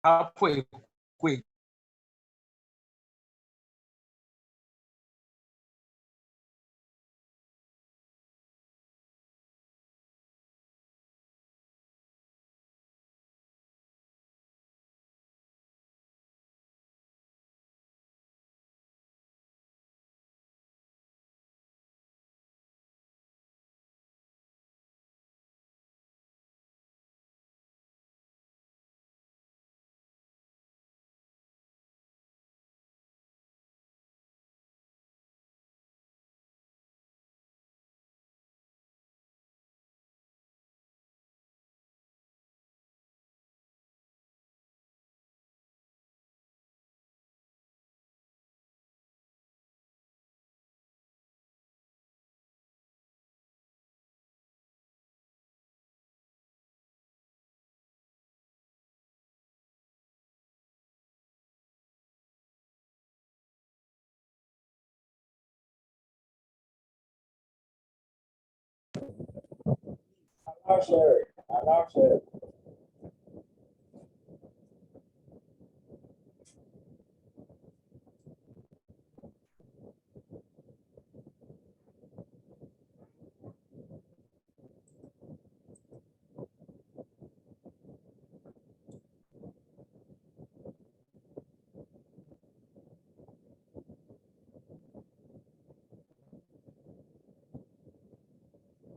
Halfway quick. Allow sharing. Allow sharing.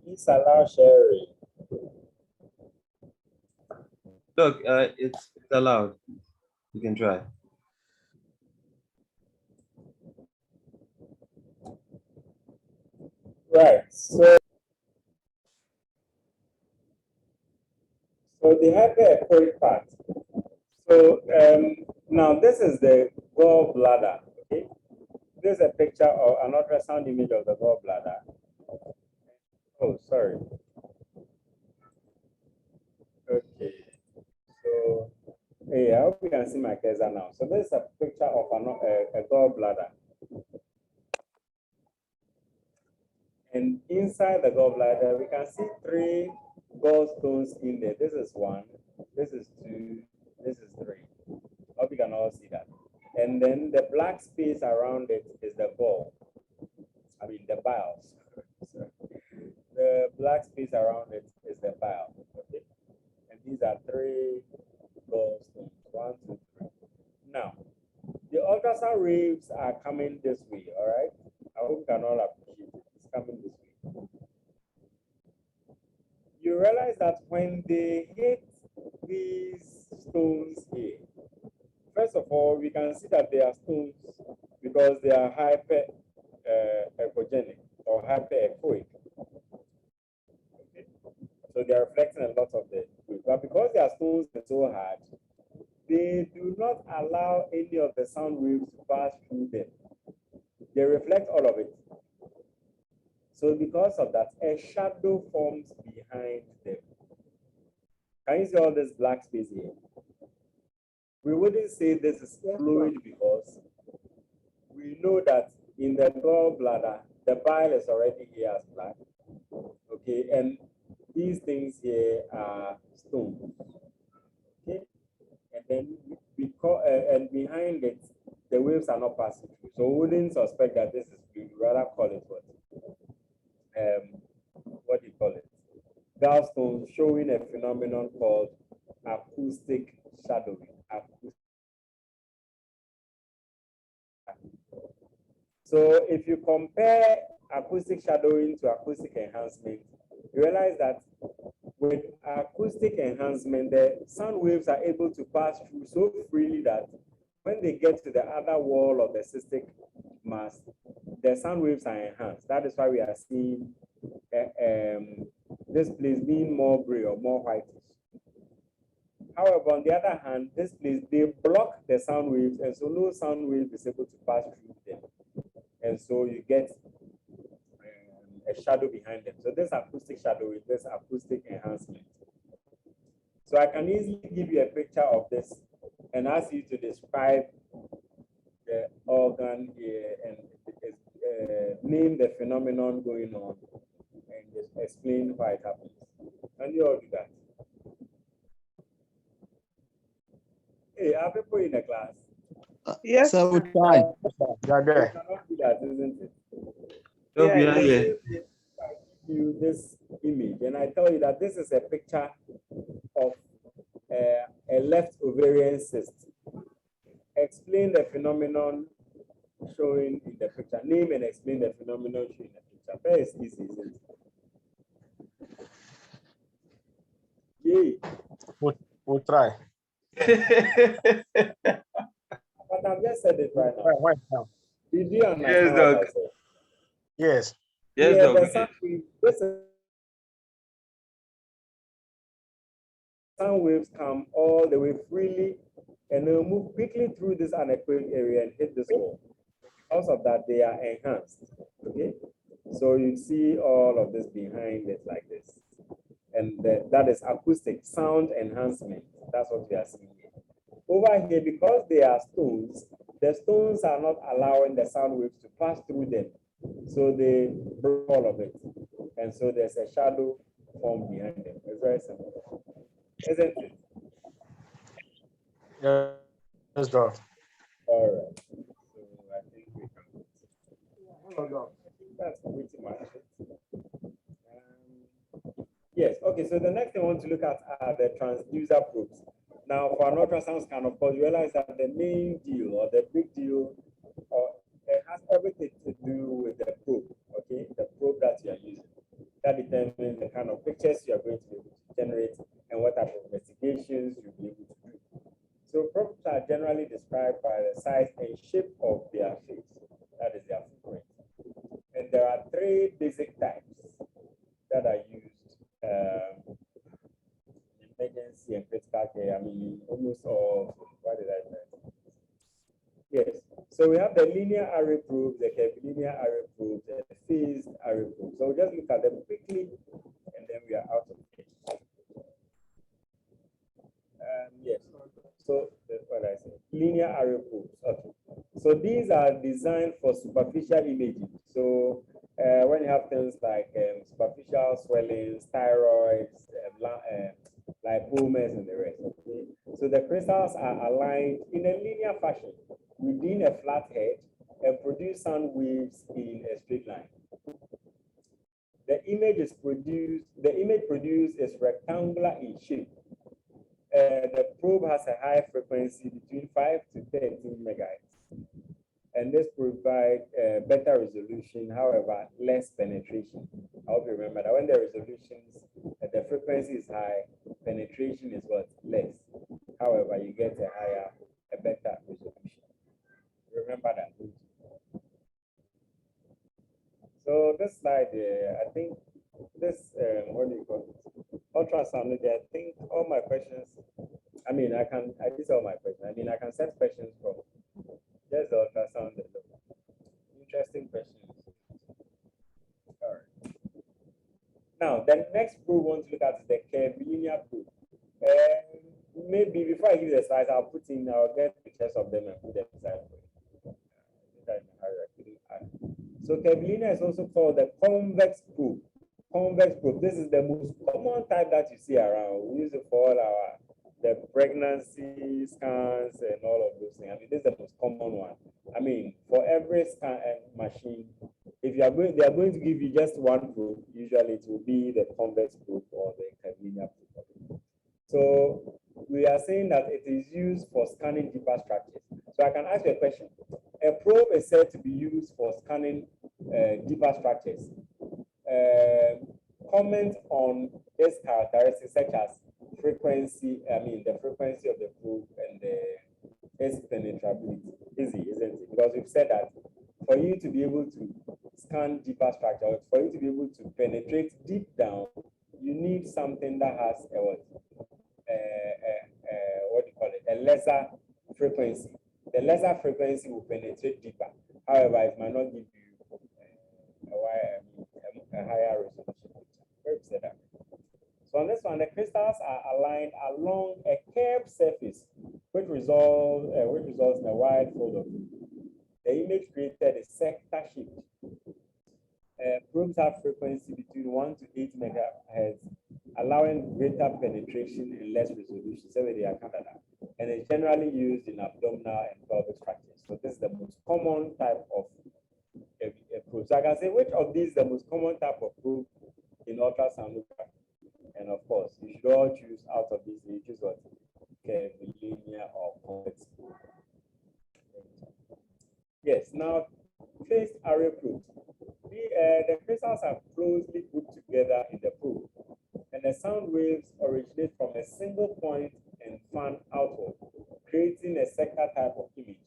Please allow sharing. Look, it's allowed. You can try. Right. So the hyperechoic part. So now this is the gall bladder. Okay. This is a picture of an ultrasound image of the gall bladder. Oh, sorry. Okay. So hey, I hope you can see my cursor now. So this is a picture of a gall bladder. And inside the gallbladder, we can see 3 gallstones in there. This is 1, this is 2, this is 3. Hope you can all see that. And then the black space around it is the gall. I mean the bile. The black space around it is the bile. Okay. And these are 3 gallstones. 1, 2, 3. Now, the ultrasound waves are coming this way. All right. I hope you can all appreciate it. It's coming this way. You realize that when they hit these stones here, first of all, we can see that they are stones because they are hyper echogenic or hyper echoic. Okay. So they are reflecting a lot of the wave. But because they are stones and so hard, they do not allow any of the sound waves to pass through them. They reflect all of it. So because of that, a shadow forms behind them. Can you see all this black space here? We wouldn't say this is fluid because we know that in the gallbladder, the bile is already here as black. Okay, and these things here are stones. Okay, and then because and behind it, the waves are not passing through. So we wouldn't suspect that this is fluid. We rather call it what do you call it? Gallstones, showing a phenomenon called acoustic shadowing. So if you compare acoustic shadowing to acoustic enhancement, you realize that with acoustic enhancement, the sound waves are able to pass through so freely that when they get to the other wall of the cystic mass, the sound waves are enhanced. That is why we are seeing this place being more gray or more whitish. However, on the other hand, this place, they block the sound waves, and so no sound wave is able to pass through them. And so you get a shadow behind them. So this acoustic shadow is this acoustic enhancement. So I can easily give you a picture of this and ask you to describe the organ here and name the phenomenon going on and just explain why it happens. Can you all do that? Hey, are people in the class? Yes. So we try. You are You there. cannot do that, isn't it? No, Yeah, we are yeah. here. I give you this image and I tell you that this is a picture of a left ovarian cyst. Explain the phenomenon showing in the picture. Name and explain the phenomenon showing in the picture. Very easy, isn't it? Yay. We'll try. But I've just said it right now. Right now. Did you understand Yes, what I Doc. said? Yes. Yes, Yeah, Doc. the sound wave, sound waves come all the way freely and they'll move quickly through this anechoic area and hit this wall. Because of that, they are enhanced. Okay, so you see all of this behind it like this, and that is acoustic sound enhancement. That's what we are seeing here. Over here, because they are stones, the stones are not allowing the sound waves to pass through them, so they block all of it, and so there's a shadow formed behind them. It's very simple, isn't it? Yes, Doc. All right. So I think we can. I think that's pretty much it. Yes. Okay. So the next thing I want to look at are the transducer probes. Now, for an ultrasound scan, of course, you realize that the main deal or the big deal, it has everything to do with the probe. Okay, the probe that you are using. That determines the kind of pictures you are going to be able to generate and what type of investigations you'll be able to do. So probes are generally described by the size and shape of their face. That is their footprint. And there are three basic types that are used in emergency and critical care. I mean, almost all. What did I say? Yes. So we have the linear array probes, the curvilinear array probes, and the phased array probes. So we'll just look at them quickly, and then we are out of here. Yes. So what I say, linear array probes. Okay. So these are designed for superficial imaging. So when you have things like superficial swellings, thyroids, lipomas, and the rest. Okay. So the crystals are aligned in a linear fashion within a flat head and produce sound waves in a straight line. The image produced is rectangular in shape. The probe has a high frequency between 5 to 13 megahertz. And this provides better resolution, however, less penetration. I hope you remember that when the resolutions, the frequency is high, penetration is what? Less. However, you get a better resolution. Remember that. So this slide, I think this, what do you call it? Ultrasound, I think all my questions, I mean, these are all my questions. I mean, I can set questions from just the ultrasound. Interesting questions. All right. Now, the next probe we want to look at is the curvilinear probe. Maybe before I give you the slides, I'll get pictures of them and put them inside for you. So curvilinear is also called the convex probe. Convex probe. This is the most common type that you see around. We use it for all the pregnancy scans and all of those things. I mean, this is the most common one. I mean, for every scan machine, if they are going to give you just one probe, usually it will be the convex probe or the curvilinear probe. So we are saying that it is used for scanning deeper structures. So I can ask you a question. A probe is said to be used for scanning deeper structures. Comment on its characteristics such as frequency, I mean the frequency of the probe and is penetrability. Easy, isn't it? Because we've said that for you to be able to scan deeper structure, for you to be able to penetrate deep down, you need something that has a what do you call it? A lesser frequency. The lesser frequency will penetrate deeper. However, it might not give you a higher resolution picture. Where we said that. So on this one, the crystals are aligned along a curved surface, which results in a wide field of view. The image created is sector shaped. Probes have frequency between 1 to 8 megahertz, allowing greater penetration and less resolution. So they are Canada, and it's generally used in abdominal and pelvic structures. So this is the most common type of probe. So I can say which of these is the most common type of probe in ultrasonography. And of course, you should all choose out of these. You choose what? Linear or convex. Yes. Now, phased array probe. The crystals are closely grouped together in the probe, and the sound waves originate from a single point and fan outward, creating a sector type of image.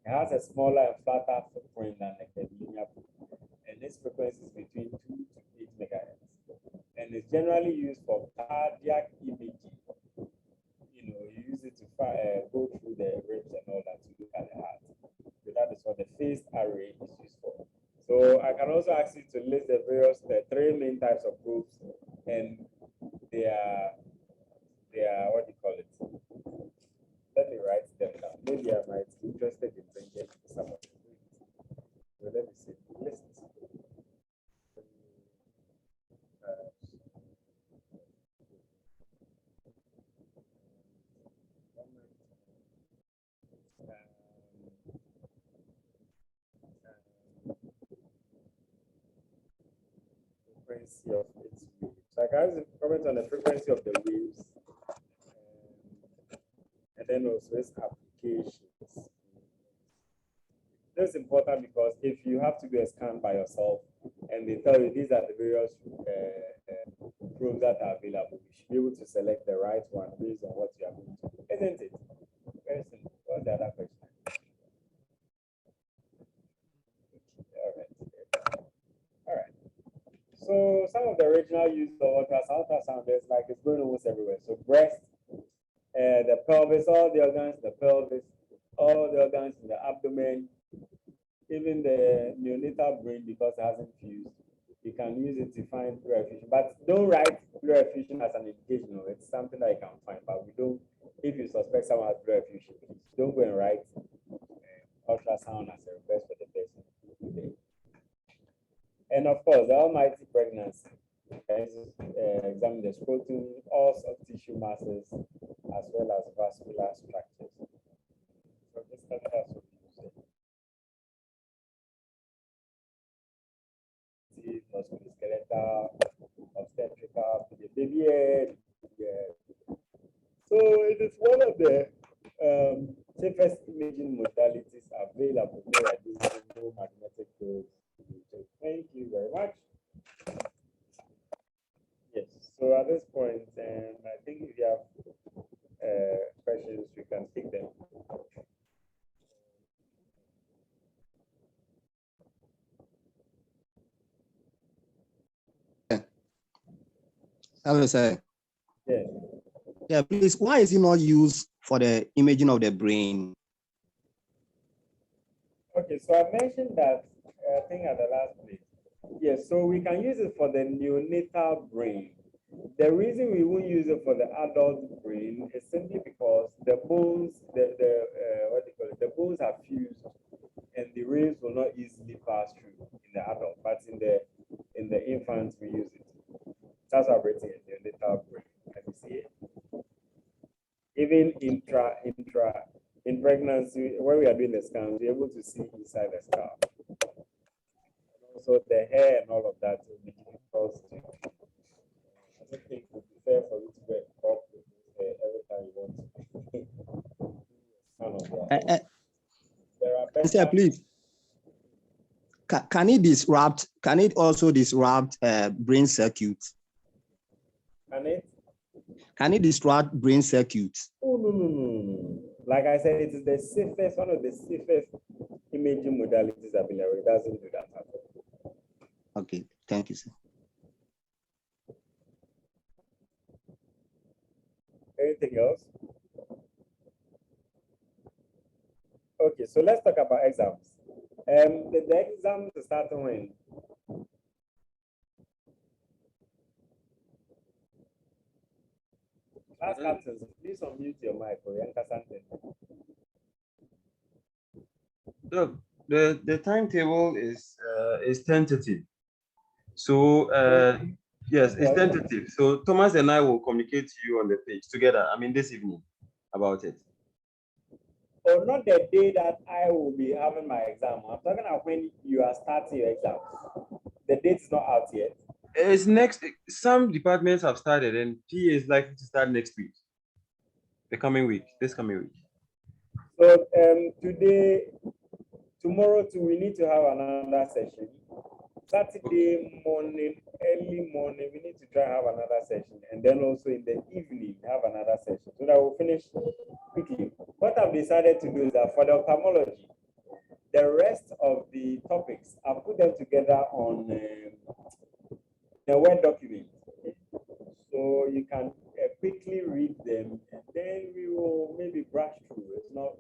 It has a smaller and flatter footprint than the linear probe, and its frequency is between 2 to 8 megahertz. And it's generally used for cardiac imaging. You know, you use it to go through the ribs and all that to look at the heart. So that is what the phased array is used for. So I can also ask you to list the three main types of probes and they are what do you call it? Let me write them down. Maybe I might be interested in bringing some of them. So let me see. List. Frequency of its waves. So I can comment on the frequency of the waves and then also its applications. This is important because if you have to do a scan by yourself and they tell you these are the various probes that are available, you should be able to select the right one based on what you are going to do, isn't it? Very simple. What's the other question? All right. So some of the original use of ultrasound is like it's going almost everywhere. So breast, the pelvis, all the organs, the pelvis, all the organs in the abdomen, even the neonatal brain because it hasn't fused. You can use it to find pleural effusion. But don't write pleural effusion as an indication. It's something that you can find, but we don't. If you suspect someone has pleural effusion, please don't go and write ultrasound as a request for the person today. And of course, the almighty pregnancy. Examine the scrotum, all soft tissue masses, as well as vascular structures. So this is what we use. Musculoskeletal, obstetrical, the baby head. So it is one of the safest imaging modalities available. No magnetic probes. Thank you very much. Yes, so at this point, I think if you have questions, we can take them. Hello, sir. Yes. Yeah, please, why is it not used for the imaging of the brain? Okay, so I mentioned that, I think at the last place. Yes, so we can use it for the neonatal brain. The reason we won't use it for the adult brain is simply because the bones, what do you call it? The bones are fused, and the rays will not easily pass through in the adult. But in the infant, we use it. That's why we're writing in the neonatal brain. Let me see it. Even in pregnancy, when we are doing the scans, we're able to see inside the skull. Also, the hair and all of that will be difficult to. I don't think it would be fair for you to get crop every time you want to. There are better. Sir, please. Can it also disrupt brain circuits? Can it? Can it disrupt brain circuits? Oh, no. Like I said, it is the safest, one of the safest imaging modalities available. It doesn't do that at all. Okay, thank you, sir. Anything else? Okay, so let's talk about exams. The exams are starting when? Class captains, please unmute your mic or Yanka something. Look, the timetable is tentative. So yes, it's tentative. So Thomas and I will communicate to you on the page together. I mean, this evening about it. Or not the day that I will be having my exam. I'm talking about when you are starting your exam. The date is not out yet. It's next. Some departments have started, and PA is likely to start next week. This coming week. So tomorrow too, we need to have another session. Saturday morning, early morning, we need to try have another session, and then also in the evening have another session so that we'll finish quickly. What I've decided to do is that for the ophthalmology, the rest of the topics, I'll put them together on the Word document. So you can quickly read them, and then we will maybe brush through. It's not,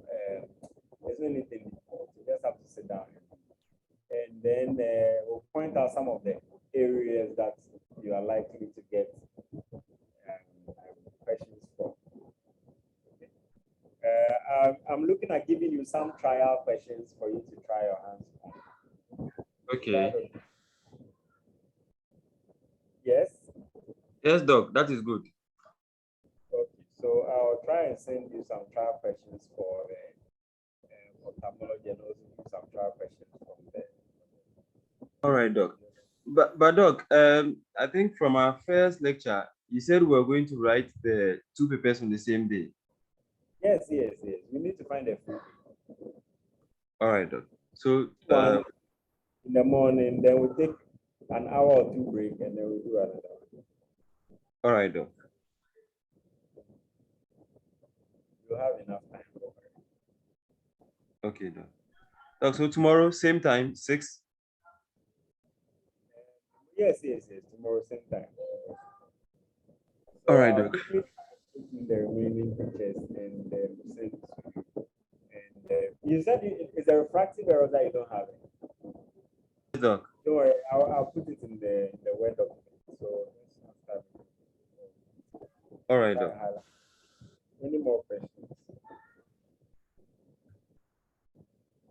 there's no anything. You just have to sit down. And then we'll point out some of the areas that you are likely to get questions from. Okay. I'm looking at giving you some trial questions for you to try your hands on. Okay. Yes? Yes, Doc, that is good. Okay, so I'll try and send you some trial questions for ophthalmology and also do some trial questions from there. All right, Doc. But Doc, I think from our first lecture, you said we were going to write the two papers on the same day. Yes. We need to find a full. All right, Doc. So in the morning, then we'll take an hour or two break, and then we'll do another one. All right, Doc. You'll have enough time. Okay, Doc. Doc, so tomorrow, same time, 6? Yes. Tomorrow, same time. So all right, Doc. The remaining pictures and send to you. And you said it's a refractive error that you don't have it. Yes, Doc. Don't worry, I'll put it in the Word document. So all right, Doc. Any more questions?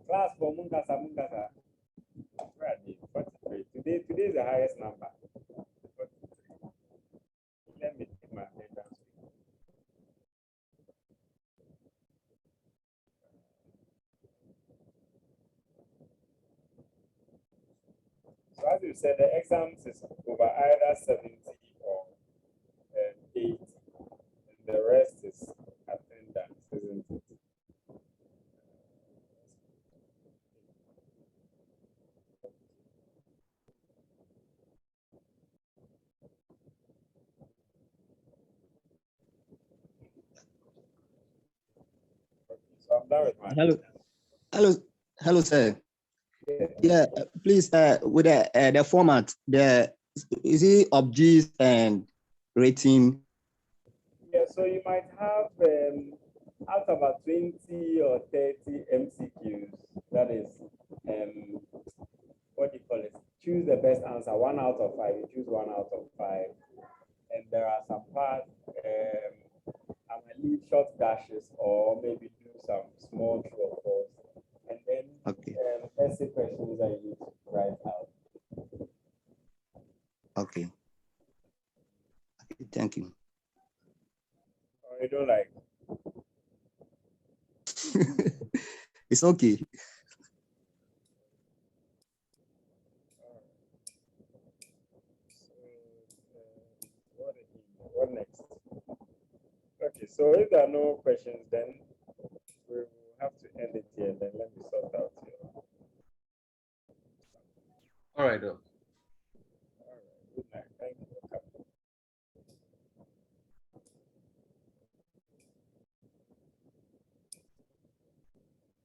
Class for Munkasa. Where are they? 43. Today is the highest number. 43. Let me take my attendance. So as you said, the exams is over either 70 or 80, and the rest is attendance, isn't it? So I'm done with my Hello, sir. Yeah, please, with the format, is it objects and rating? Yeah, so you might have out of about 20 or 30 MCQs. That is, what do you call it? Choose the best answer. 1 out of 5. You choose 1 out of 5, and there are some parts. I might leave short dashes or maybe do some small true or false, and then essay questions that you need to write out. Okay, thank you. Or you don't like? It's okay. What next? Okay, so if there are no questions, then we will have to end it here. Then let me sort out here. All right, Doc.